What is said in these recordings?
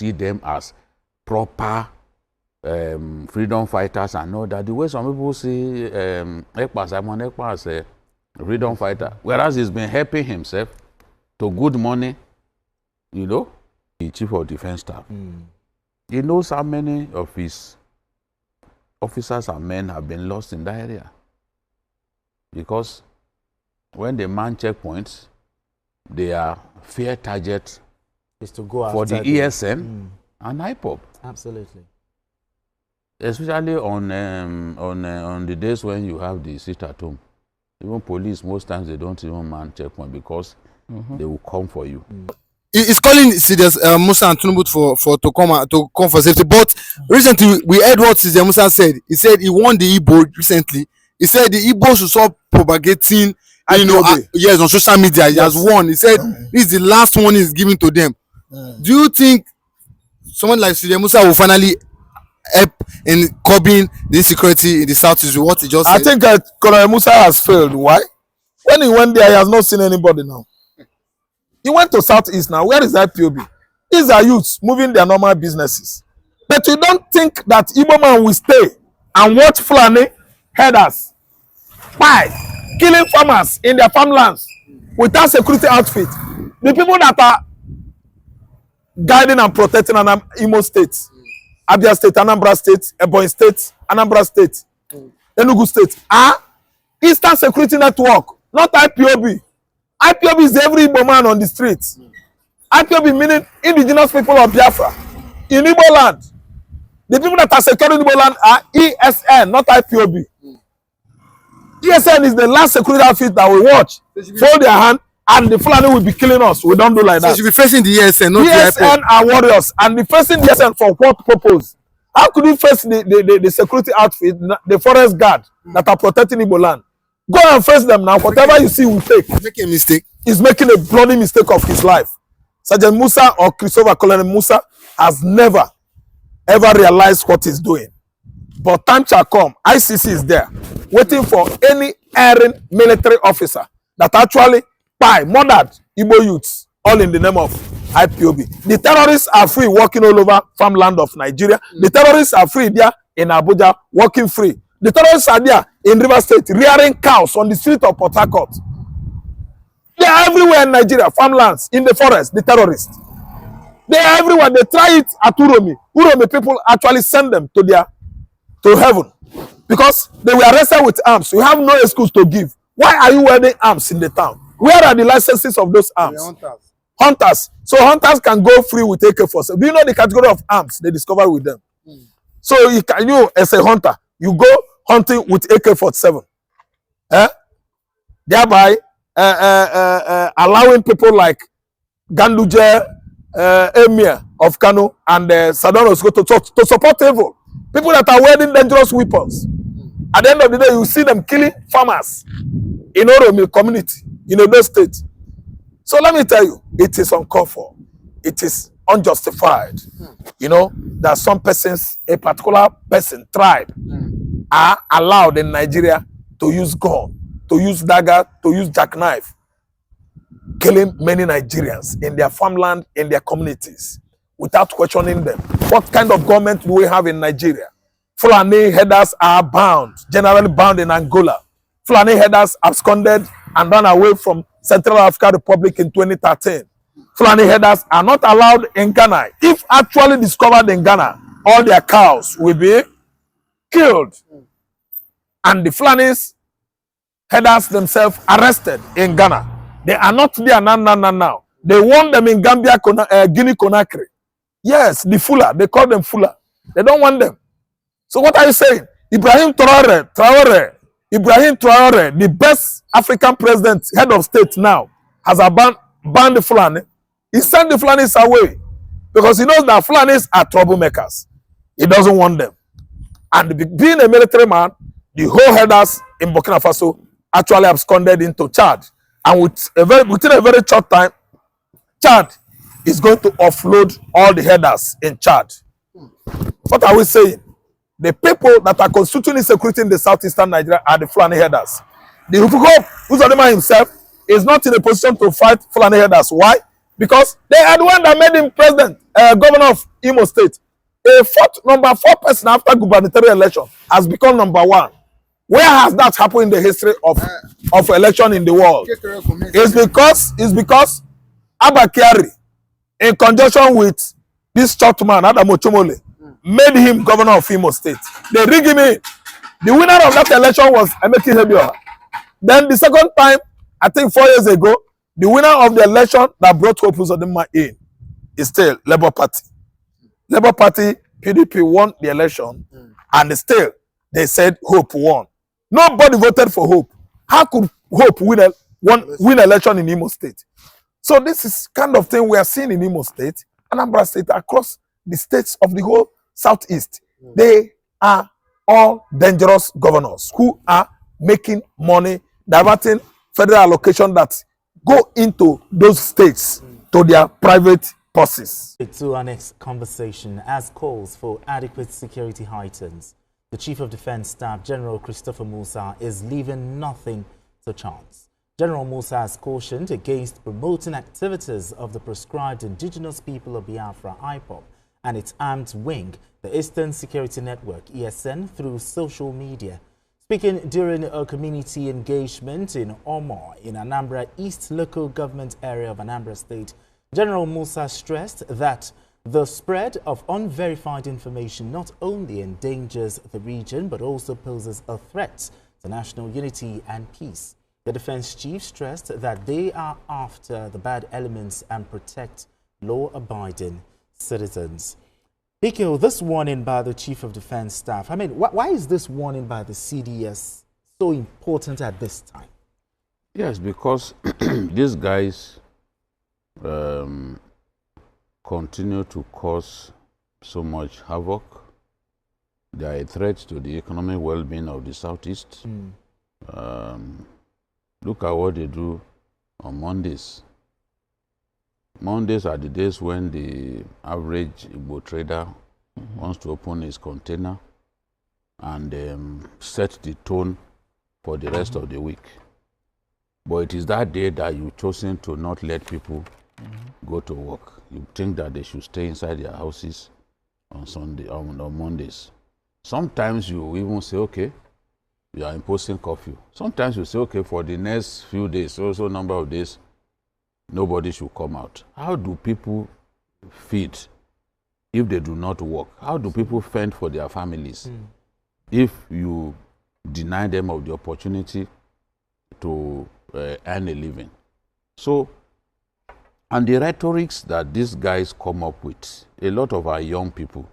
see them as proper freedom fighters and all that. The way some people see Simon Ekpa as a freedom fighter, whereas he's been helping himself to good money, you know, the chief of defense staff. He knows how many of his officers and men have been lost in that area. Because when they man checkpoints, they are fair targets is to go for the ESN and IPOB. Absolutely. Especially on the days when you have the sit at home. Even police, most times they don't even man checkpoint because they will come for you. He's calling Musa and Tinubu to come for safety. But recently we heard what Musa said. He said he won the Igbo recently. He said the Igbo should stop propagating, you know, yes, on social media. He has won. He said this is the last one he's giving to them. Do you think someone like Musa will finally help in curbing the insecurity in the south? Is what he just said? I think Colonel Musa has failed. Why? When he went there, he has not seen anybody now. He went to Southeast now. Where is IPOB? These are youths moving their normal businesses. But you don't think that Igbo man will stay and watch Fulani herders killing farmers in their farmlands without security outfit. The people that are guiding and protecting Imo State, Abia State, Anambra State, Ebonyi State, Anambra State, Enugu State are Eastern Security Network, not IPOB. IPOB is every Igbo man on the streets. IPOB meaning indigenous people of Biafra in Igbo land. The people that are securing Igbo land are ESN, not IPOB. ESN is the last security outfit that we watch. Fold their hand and the Fulani will be killing us. We don't do like that. So you should be facing the ESN, not the ESN are warriors and the facing the ESN for what purpose? How could you face the security outfit, the forest guard that are protecting Igbo land? Go and face them now. Whatever you see will take. Making a mistake. He's making a bloody mistake of his life. Sergeant Musa or Christopher Colonel Musa has never, ever realized what he's doing. But time shall come. ICC is there, waiting for any erring military officer that actually murdered Igbo youths, all in the name of IPOB. The terrorists are free walking all over farmland of Nigeria. The terrorists are free there in Abuja, walking free. The terrorists are there in River State, rearing cows on the street of Port Harcourt. They are everywhere in Nigeria, farmlands, in the forest, the terrorists. They are everywhere. They try it at Uromi. Uromi people actually send them to heaven because they were arrested with arms. You have no excuse to give. Why are you wearing arms in the town? Where are the licenses of those arms? Hunters. So hunters can go free with AK-47. Do you know the category of arms they discover with them? So you as a hunter, you go hunting with AK-47. Thereby allowing people like Ganduje, Emir of Kano, and Sadon to support evil. People that are wearing dangerous weapons. At the end of the day, you see them killing farmers in Oromi community, in Edo State. So let me tell you, it is uncalled for. It is unjustified. You know, that some persons, a particular person, tribe, are allowed in Nigeria to use gun, to use dagger, to use jackknife, killing many Nigerians in their farmland, in their communities, without questioning them. What kind of government do we have in Nigeria? Fulani headers are bound, generally bound in Angola. Fulani headers absconded and ran away from Central African Republic in 2013. Fulani headers are not allowed in Ghana. If actually discovered in Ghana, all their cows will be killed. And the Fulanis headers themselves arrested in Ghana. They are not there now. They want them in Gambia, Guinea Conakry. Yes, the Fula. They call them Fula. They don't want them. So what are you saying? Ibrahim Traore, the best African president, head of state now, has banned the Fulani. He sent the Fulanis away because he knows that Fulanis are troublemakers. He doesn't want them. And being a military man, the whole headers in Burkina Faso actually absconded into Chad. And within a very short time, Chad is going to offload all the headers in Chad. What are we saying? The people that are constituting insecurity in the southeastern Nigeria are the Fulani headers. The Uzodema himself is not in a position to fight Fulani headers. Why? Because they are the one that made him president. governor of Imo State, number four person after gubernatorial election has become number one. Where has that happened in the history of election in the world? It's because Abba Kyari, in conjunction with this short man, Adamu Chomole, made him governor of Imo State. They rigged him in. The winner of that election was Emeki Hebioha. Then the second time, I think 4 years ago, the winner of the election that brought Hope Uzodinma in is still Labour Party. Labour Party, PDP won the election, and still they said Hope won. Nobody voted for Hope. How could Hope win election in Imo State? So this is kind of thing we are seeing in Imo State, Anambra State, across the states of the whole Southeast. They are all dangerous governors who are making money, diverting federal allocation that go into those states to their private purses. To our next conversation, as calls for adequate security heightens, the Chief of Defense Staff, General Christopher Musa, is leaving nothing to chance. General Musa has cautioned against promoting activities of the proscribed indigenous people of Biafra, IPOB, and its armed wing, the Eastern Security Network, ESN, through social media. Speaking during a community engagement in Omo, in Anambra East local government area of Anambra State, General Musa stressed that the spread of unverified information not only endangers the region but also poses a threat to national unity and peace. The defense chief stressed that they are after the bad elements and protect law-abiding citizens. Biko, this warning by the Chief of Defense Staff, I mean, why is this warning by the CDS so important at this time? Yes, because these guys continue to cause so much havoc. They are a threat to the economic well-being of the Southeast. Look at what they do on Mondays. Mondays are the days when the average Igbo trader wants to open his container and set the tone for the rest of the week. But it is that day that you've chosen to not let people go to work. You think that they should stay inside their houses on on Mondays. Sometimes you even say, okay, you are imposing curfew. Sometimes you say, okay, for the next few days, also number of days, nobody should come out. How do people feed if they do not work? How do people fend for their families if you deny them of the opportunity to earn a living? So, and the rhetorics that these guys come up with, a lot of our young people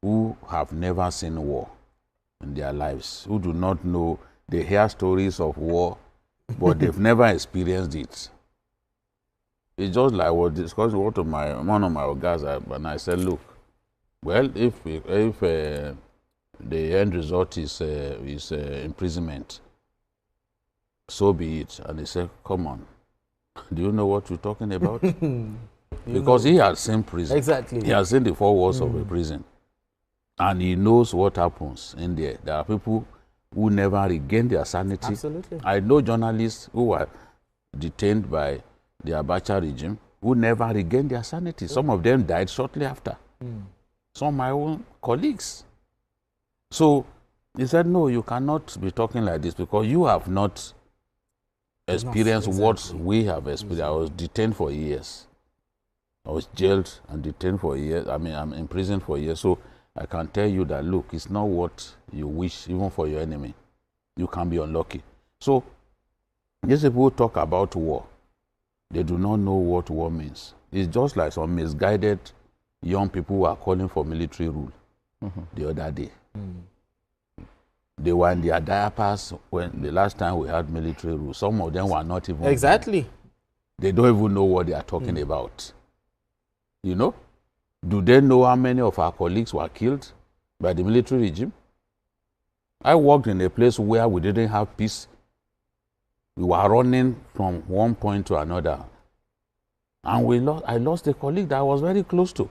who have never seen war in their lives, who do not know, they hear stories of war, but they've never experienced it. It's just like what discussing one of my guys, and I said, look, well, if the end result is imprisonment, so be it. And they said, come on, do you know what you're talking about? Because he has seen prison. Exactly. He has seen the four walls of a prison. And he knows what happens in there. There are people who never regain their sanity. Absolutely. I know journalists who were detained by the Abacha regime who never regained their sanity. Some of them died shortly after. Some of my own colleagues. So he said, no, you cannot be talking like this because you have not experienced what we have experienced. I was detained for years. I was jailed and detained for years. I mean, I'm in prison for years. So I can tell you that, look, it's not what you wish, even for your enemy. You can be unlucky. So these people who talk about war, they do not know what war means. It's just like some misguided young people who are calling for military rule the other day. They were in their diapers when the last time we had military rule. Some of them were not even. Exactly. They don't even know what they are talking about. You know? Do they know how many of our colleagues were killed by the military regime? I worked in a place where we didn't have peace. We were running from one point to another. And I lost a colleague that I was very close to.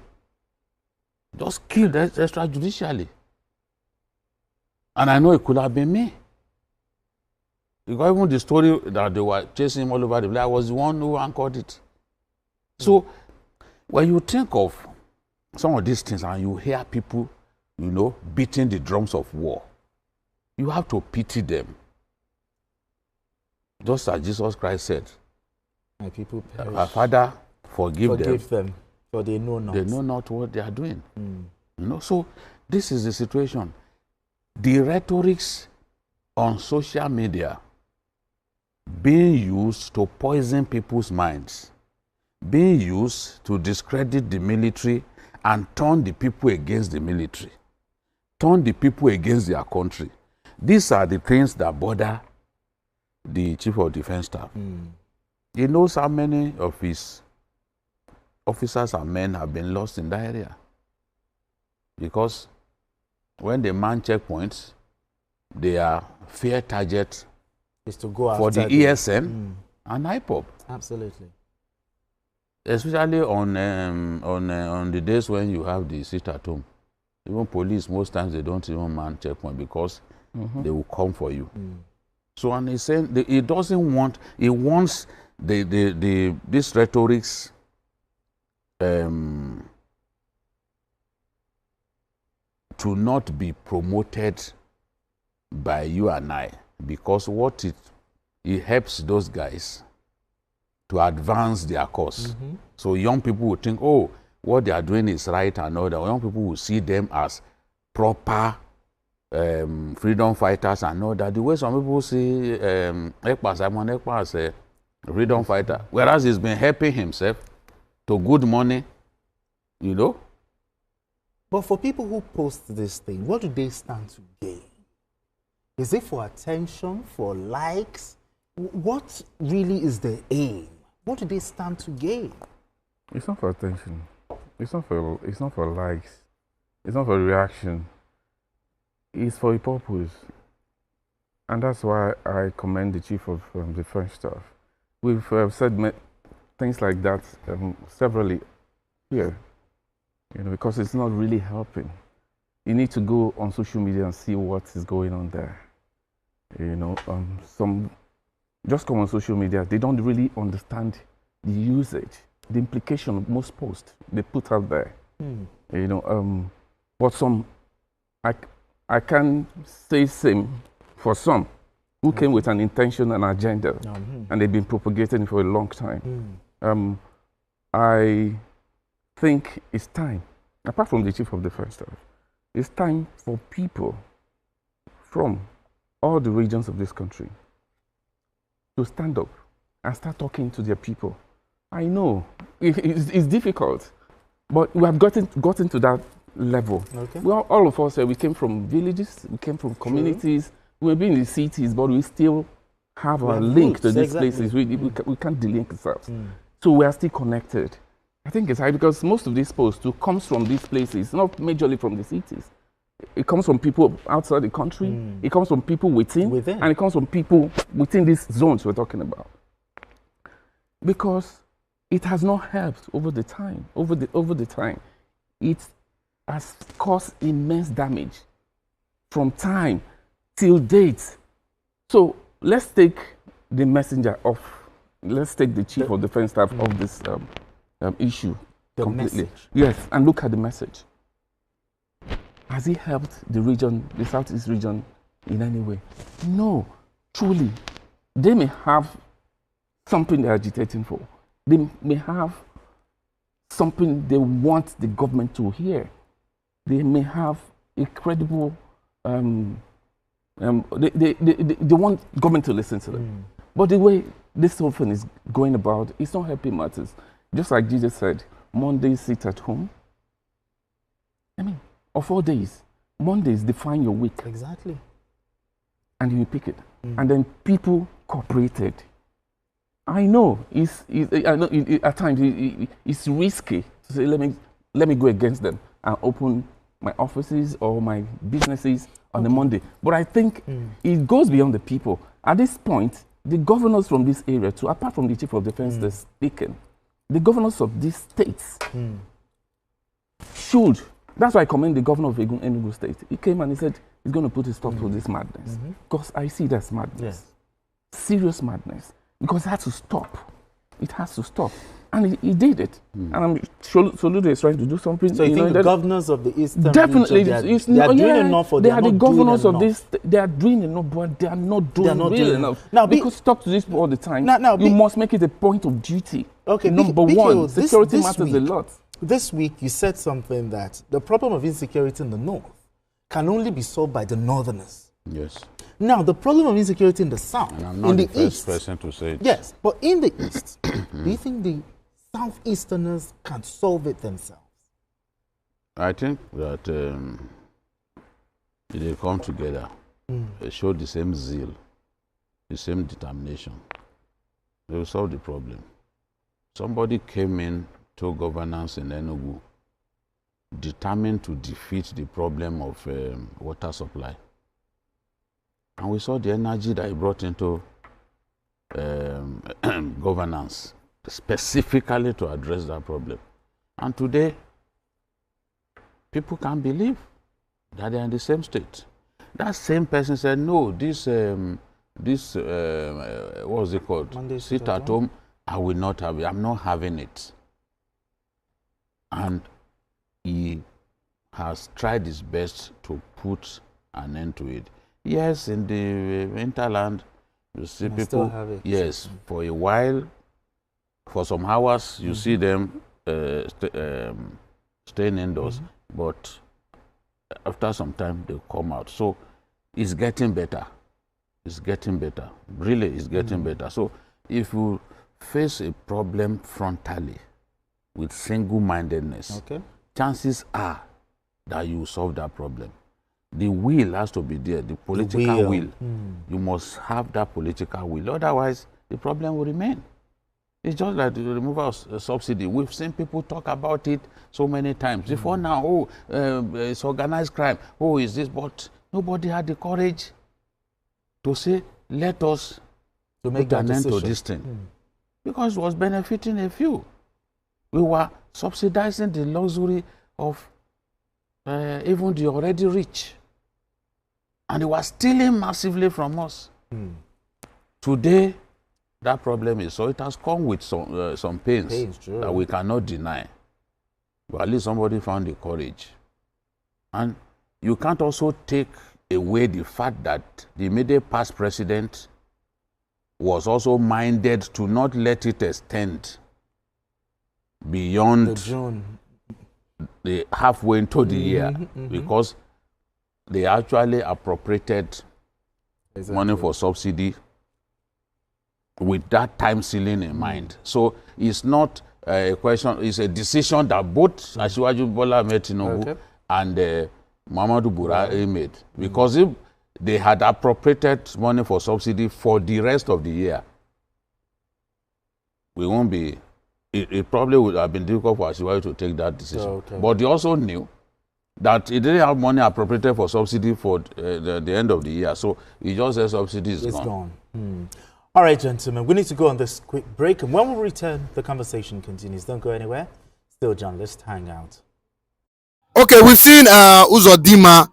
Just killed extrajudicially. And I know it could have been me. Because even the story that they were chasing him all over the place, I was the one who anchored it. So when you think of some of these things and you hear people, you know, beating the drums of war, you have to pity them. Just as Jesus Christ said, My people perish. our Father, forgive them, for they know not. They know not what they are doing. You know, so this is the situation. The rhetorics on social media being used to poison people's minds, being used to discredit the military and turn the people against the military, turn the people against their country. These are the things that bother the Chief of Defense Staff. He knows how many of his officers and men have been lost in that area. Because when they man checkpoints, they are fair target Is to go for the after ESN and IPOB. Absolutely. Especially on the days when you have the sit at home. Even police, most times they don't even man checkpoint because they will come for you. So, and he's saying he doesn't want, he wants this rhetorics to not be promoted by you and I, because what it helps those guys to advance their cause. So young people will think, oh, what they are doing is right and all that. Young people will see them as proper freedom fighters and all that. The way some people see Simon Ekpa as a freedom fighter, whereas he's been helping himself to good money, you know. But for people who post this thing, what do they stand to gain? Is it for attention, for likes? What really is the aim? What do they stand to gain? It's not for attention. It's not for likes. It's not for reaction. It's for a purpose. And that's why I commend the Chief of Defense Staff. We've said things like that severally here, you know, because it's not really helping. You need to go on social media and see what is going on there. You know, some just come on social media, they don't really understand the usage, the implication of most posts they put out there. You know, but some, I can say same for some who came with an intention and agenda, and they've been propagating it for a long time. I think it's time, apart from the Chief of Defense Staff, it's time for people from all the regions of this country to stand up and start talking to their people. I know it's difficult, but we have gotten to that level. Okay. Well, all of us, we came from villages, we came from communities, we've been in the cities, but we still have a link to these places. We can't delink ourselves. So we are still connected. I think it's high because most of these posts too comes from these places, not majorly from the cities. It comes from people outside the country, it comes from people within, and it comes from people within these zones we're talking about. Because it has not helped over the time. Over the time, it has caused immense damage from time till date. So let's take the messenger off. Let's take the Chief of Defense Staff of this issue completely. Message. Yes, and look at the message. Has it helped the region, the Southeast region, in any way? No, truly. They may have something they're agitating for. They may have something they want the government to hear. They may have a credible, they want government to listen to them. But the way this whole thing is going about, it's not helping matters. Just like Jesus said, Mondays sit at home. I mean, of 4 days, Mondays define your week. Exactly. And you pick it. And then people cooperated. I know at times it's risky to say, let me go against them and open my offices or my businesses on a Monday. But I think it goes beyond the people. At this point, the governors from this area, too, apart from the Chief of Defense that's speaking, the governors of these states should. That's why I commend the governor of Enugu State. He came and he said he's going to put a stop to this madness. Because I see that's madness. Serious madness. Because it has to stop. It has to stop. And he did it. And I'm Soludo is trying to do something. So you think the governors of the Eastern definitely region, they are doing enough, or they are the governors of enough? this. They are doing enough, but they are not doing enough. Now, because talk to this all the time. You must make it a point of duty. Okay, number one, security matters a lot. This week, you said something that the problem of insecurity in the north can only be solved by the northerners. Yes. Now, the problem of insecurity in the south, and I'm not in the the first east, person to say it. yes, but in the east, do you think the southeasterners can solve it themselves? I think that if they come together, they show the same zeal, the same determination, they will solve the problem. Somebody came in to governance in Enugu, determined to defeat the problem of water supply. And we saw the energy that he brought into governance, specifically to address that problem. And today, people can't believe that they are in the same state. That same person said, no, this what was it called? Monday Sit at home, I will not have it. I'm not having it. And he has tried his best to put an end to it. Yes, in the hinterland, you see people, yes, for a while, for some hours, you see them staying indoors, but after some time, they come out. So it's getting better. It's getting better. Really, it's getting better. So if you face a problem frontally with single-mindedness, chances are that you solve that problem. The will has to be there, the political will. You must have that political will. Otherwise, the problem will remain. It's just like the removal of subsidy. We've seen people talk about it so many times. Before now, it's organized crime. Oh, is this? But nobody had the courage to say, let us make an end to this thing. Because it was benefiting a few. We were subsidizing the luxury of even the already rich. And they were stealing massively from us. Today, that problem is, so it has come with some pains that we cannot deny. But at least somebody found the courage. And you can't also take away the fact that the immediate past president was also minded to not let it extend beyond the halfway into the year, because they actually appropriated money for subsidy with that time ceiling in mind. So it's not a question, it's a decision that both Asiwaju Bola Ahmed Tinubu and Muhammadu Buhari made. Because if they had appropriated money for subsidy for the rest of the year, we won't be, it probably would have been difficult for Asiwaju to take that decision. But they also knew that it didn't have money appropriated for subsidy for the end of the year. So he just said subsidy is gone. All right, gentlemen, we need to go on this quick break. And when we return, the conversation continues. Don't go anywhere. Still, John, let's hang out. Okay, we've seen Uzodinma,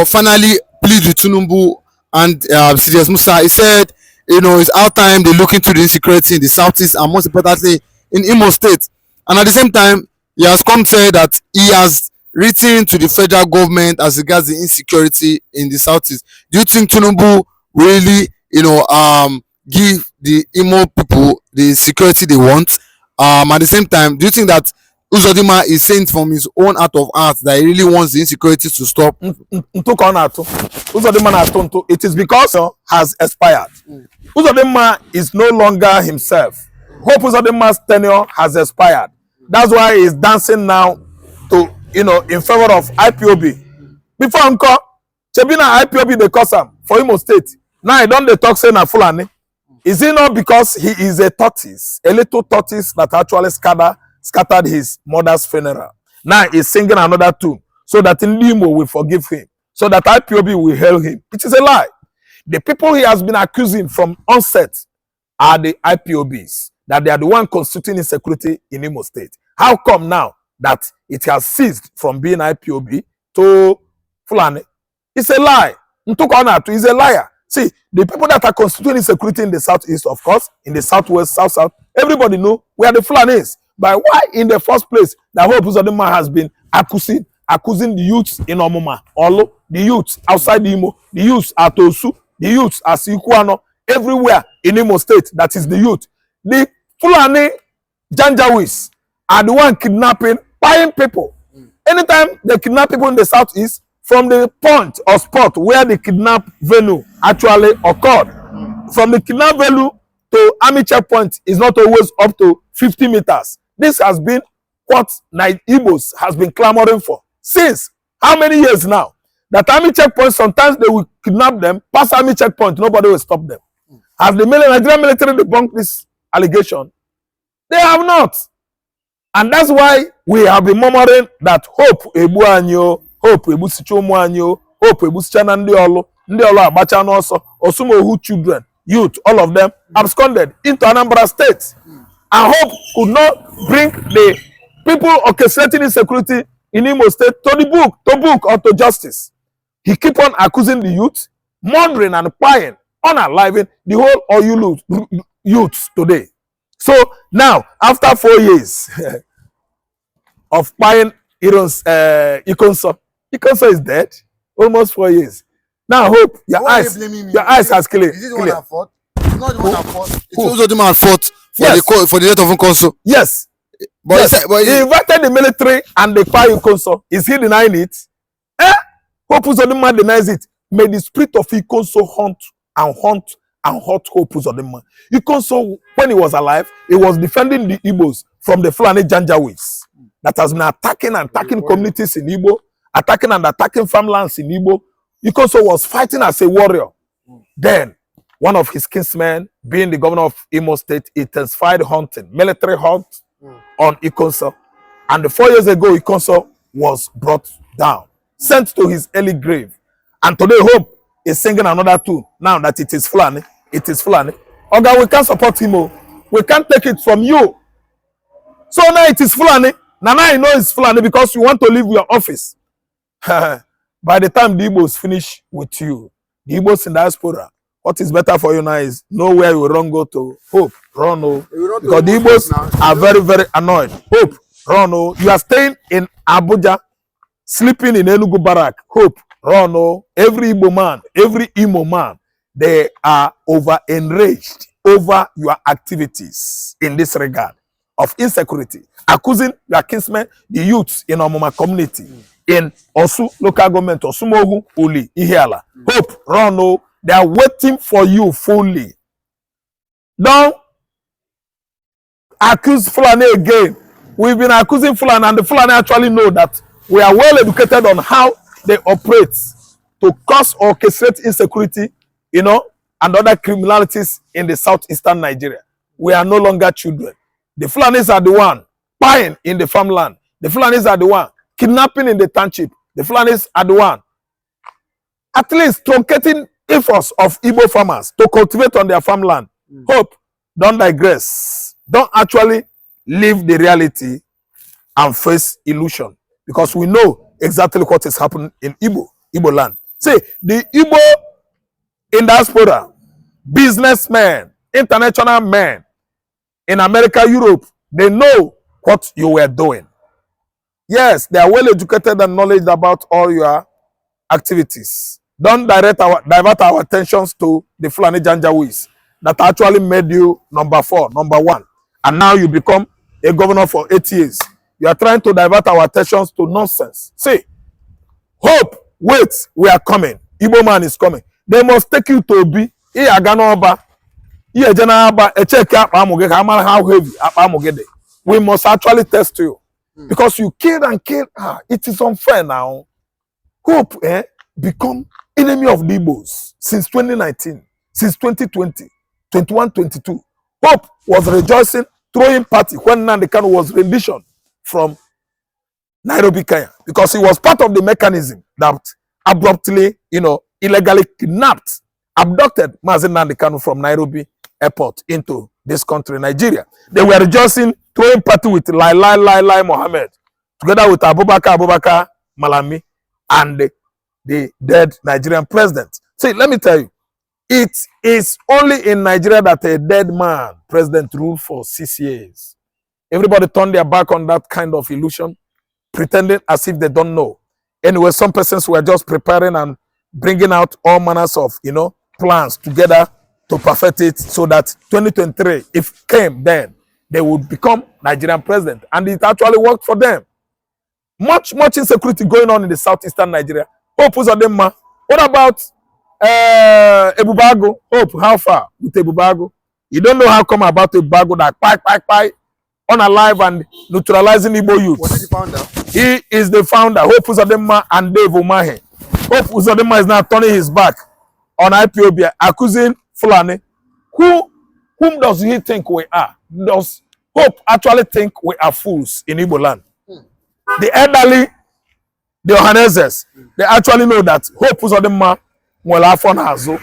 finally plead with Tinubu and CDS Musa. He said, it's our time they look into the insecurity in the southeast and most importantly in Imo State. And at the same time, he has come to say that he has written to the federal government as regards the insecurity in the southeast. Do you think Tinubu really, give the Imo people the security they want? At the same time, do you think that Uzodinma is saying from his own heart of heart that he really wants the insecurity to stop? It is because has expired. Uzodinma is no longer himself. Hope Uzodinma's tenure has expired. That's why he's dancing now to, in favor of IPOB. Before Uncle, Chebina IPOB they cause him for Imo State. Now I don't talk saying na Fulani. Is it not because he is a tortoise, a little tortoise that actually scattered his mother's funeral? Now he's singing another tune so that in Imo will forgive him, so that IPOB will hail him. It is a lie. The people he has been accusing from onset are the IPOBs, that they are the one constituting insecurity in Imo State. How come now that it has ceased from being IPOB to Fulani? It's a lie. Ntukonatu is a liar. See, the people that are constituting insecurity in the southeast, of course, in the southwest, south, everybody know where the Fulanis. But why in the first place the Hope Uzodinma has been accusing the youths in Omuma, Olo, the youths outside Imo, the youths at Osu, the youths at Ikuano, everywhere in Imo State, that is the youth. The Fulani Janjaweeds are the one kidnapping, buying people. Anytime they kidnap people in the southeast, from the point or spot where the kidnap venue actually occurred, from the kidnap venue to army checkpoint is not always up to 50 meters. This has been what Igbos has been clamoring for since how many years now? That army checkpoint, sometimes they will kidnap them, pass army checkpoint, nobody will stop them. Has the Nigerian military debunked this allegation? They have not. And that's why we have been murmuring that Hope Ebu Anyo, Hope Ebu Sichomu Anyo, Hope Ebu Sichana Ndi Olo Abacha Noso, Osumohu children, youth, all of them absconded into Anambra State. And Hope could not bring the people orchestrating insecurity in Imo State to the book or to justice. He keep on accusing the youth, murdering and prying, unaliving the whole Oyu youths today. So now, after 4 years of buying Ikonso is dead. Almost 4 years. Now, Hope, your eyes has clear. Is this one at fault? It's not the one at fault. It's also the man at fault for the death of Ikonso. Yes. But, yes. He invited the military and they buy Ikonso. Is he denying it? Hope Uzodinma denies it. May the spirit of Ikonso haunt Hope Uzodinma. Ikonso, when he was alive, he was defending the Igbos from the Fulani Janjaweeds that has been attacking communities in Igbo, attacking farmlands in Igbo. Ikonso was fighting as a warrior. Then, one of his kinsmen, being the governor of Imo State, intensified hunting, military hunt on Ikonso. And 4 years ago, Ikonso was brought down, sent to his early grave. And today, Hope is singing another tune. Now that it is Fulani, Oga, we can't support him. We can't take it from you. So now it is Fulani. Now I know it's Fulani because you want to leave your office. By the time the Igbos finish with you, the Igbos in diaspora, what is better for you now is know where you run go to. Hope, run. Because the Igbos are very, very annoyed. Hope, run. You are staying in Abuja, sleeping in Enugu Barrack. Hope, run. Every Igbo man, every Imo man, they are enraged over your activities in this regard of insecurity, accusing your kinsmen, the youths in Omuma community, in Osu local government, Osumogu, Uli, Ihiala. Hope, run. They are waiting for you fully. Don't accuse Fulani again. We've been accusing Fulani, and the Fulani actually know that we are well educated on how they operate to cause or orchestrate insecurity, and other criminalities in the southeastern Nigeria. We are no longer children. The Fulanis are the one buying in the farmland. The Fulanis are the one kidnapping in the township. The Fulanis are the one at least truncating efforts of Igbo farmers to cultivate on their farmland. Hope, don't digress. Don't actually live the reality and face illusion, because we know exactly what is happening in Igbo land. See, the Igbo in diaspora, businessmen, international men in America, Europe, they know what you were doing. Yes, they are well educated and knowledge about all your activities. Don't divert our attentions to the Fulani Janjaweeds that actually made you number 1. And now you become a governor for 8 years. You are trying to divert our attentions to nonsense. See, Hope, wait, we are coming. Igbo man is coming. They must take you to Obi. We must actually test you. Because you killed and killed. It is unfair now. Hope become enemy of the Igbos since 2019, since 2020, 21, 22. Hope was rejoicing, throwing party when Nnamdi Kanu was renditioned from Nairobi, Kenya, because he was part of the mechanism that abruptly, illegally kidnapped, abducted Mazi Nnamdi Kanu from Nairobi airport into this country, Nigeria. They were rejoicing, throwing party with Lai Mohammed, together with Abubakar Malami, and the dead Nigerian president. See, let me tell you, It is only in Nigeria that a dead man president ruled for 6 years. Everybody turned their back on that kind of illusion, pretending as if they don't know. Anyway, some persons were just preparing and bringing out all manners of, plans together to perfect it so that 2023, if came then, they would become Nigerian president. And it actually worked for them. Much insecurity going on in the southeastern Nigeria. Hope Uzodinma. What about Ebubago? Hope, how far with Ebubago? You don't know how come about Ebubago that pie, unalive and neutralizing Igbo youth. Was he the founder? He is the founder. Hope Uzodinma and Dave Umahi. Hope Uzodinma is now turning his back on IPOB, accusing Fulani. Whom does he think we are? Does Hope actually think we are fools in Igbo land? The elderly, the Ohanezes, they actually know that Hope Uzodinma will have fun azo,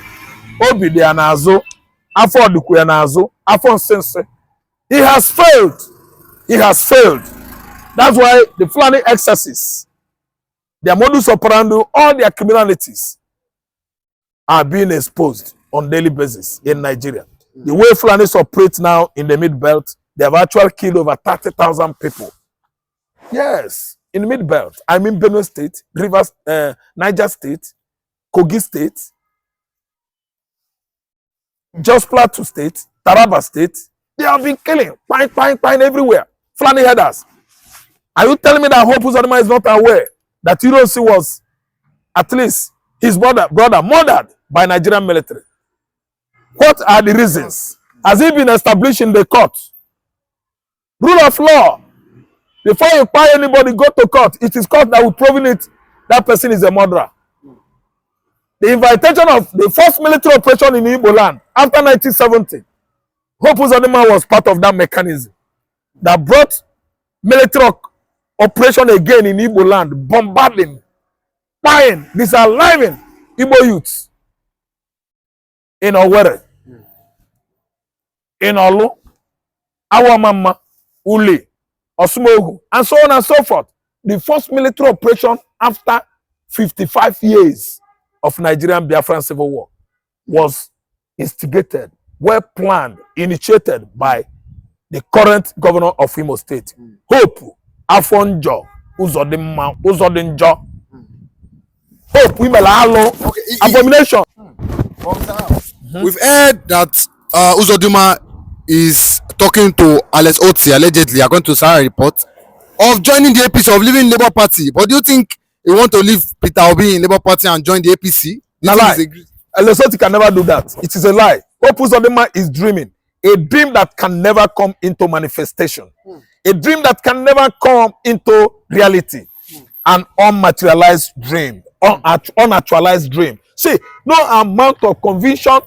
Obi de anazo, Afọ Dukwe anazo, Afọ Nsense. He has failed. He has failed. That's why the Fulani excesses, their modus operandi, all their criminalities are being exposed on daily basis in Nigeria. The way Fulanis operate now in the mid-belt, they have actually killed over 30,000 people. Yes, in the mid-belt. I mean Benue State, Rivers, Niger State, Kogi State, Just Plateau State, Taraba State. They have been killing, pine everywhere. Fulani headers. Are you telling me that Hope Uzodinma is not aware that Tinubu was at least his brother murdered by Nigerian military? What are the reasons? Has it been established in the court? Rule of law. Before you buy anybody, go to court. It is court that will prove it that person is a murderer. The invitation of the first military operation in Igbo land after 1970, Hope Uzodinma was part of that mechanism that brought military operation again in Igbo land, bombarding, buying, disaliving Igbo youths in Owerri, in Olu, Awamama, Uli, Osmogu, and so on and so forth. The first military operation after 55 years of Nigerian Biafran civil war was instigated, well planned, initiated by the current governor of Imo State, Hope Afonjo Uzodinjo. Hope Imelalo, abomination. We've heard that Uzodinma is talking to Alex Oti, allegedly, according to Sarah report, of joining the APC, of leaving Labour Party. But do you think he want to leave Peter Obi in Labour Party and join the APC? A lie. Alex Oti can never do that. It is a lie. Hope Uzodinma is dreaming. A dream that can never come into manifestation. A dream that can never come into reality. An unmaterialized dream. Unactualized dream. See, no amount of conviction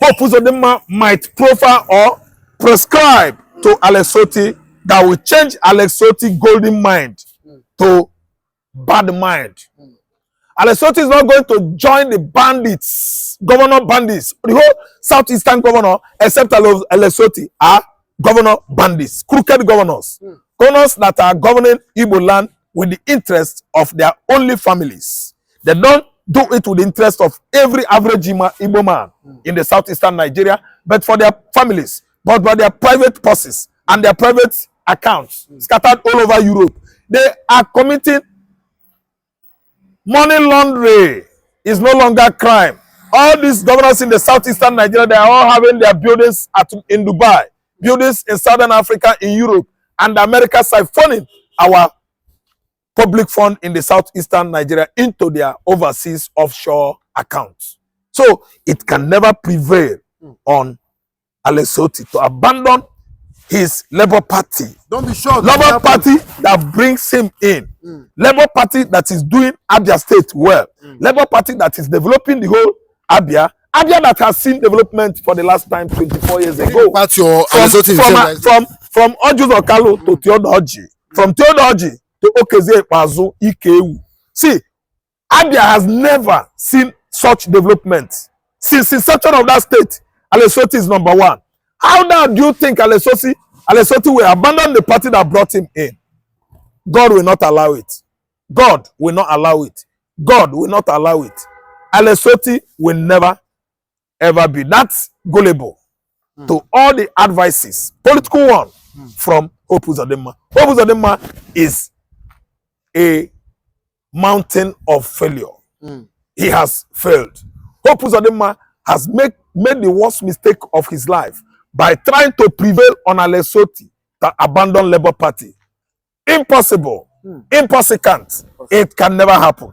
Hope Uzodinma might proffer or prescribe to Alex Oti that will change Alex Oti golden mind to bad mind. Alex Oti is not going to join the bandits, governor bandits. The whole southeastern governor, except Alex Oti, are governor bandits, crooked governors. Governors that are governing Igbo land with the interest of their only families. They don't do it with the interest of every average Igbo man in the southeastern Nigeria, but for their families, but by their private purses and their private accounts scattered all over Europe. They are committing money laundering. Is no longer crime. All these governors in the southeastern Nigeria, they are all having their buildings in Dubai, buildings in Southern Africa, in Europe, and America siphoning our public fund in the southeastern Nigeria into their overseas offshore accounts. So it can never prevail on Alex Oti to abandon his Labour Party. Don't be sure. Labour Party that brings him in. Labour Party that is doing Abia State well. Labour Party that is developing the whole Abia. Abia that has seen development for the last time 24 years ago. From Ojus Okalo to Theodoji. From Theodoji to Okeze Pazu Ikewu. See, Abia has never seen such development. Since inception of that state, Alex Oti is number one. How now do you think Alex Oti will abandon the party that brought him in? God will not allow it. God will not allow it. God will not allow it. Alex Oti will never ever be that gullible to all the advices, political one, from Hope Uzodinma. Hope Uzodinma is a mountain of failure. He has failed. Hope Uzodinma has made the worst mistake of his life by trying to prevail on a Lesotho that abandoned Labour Party. Impossible. Impossible. It can never happen.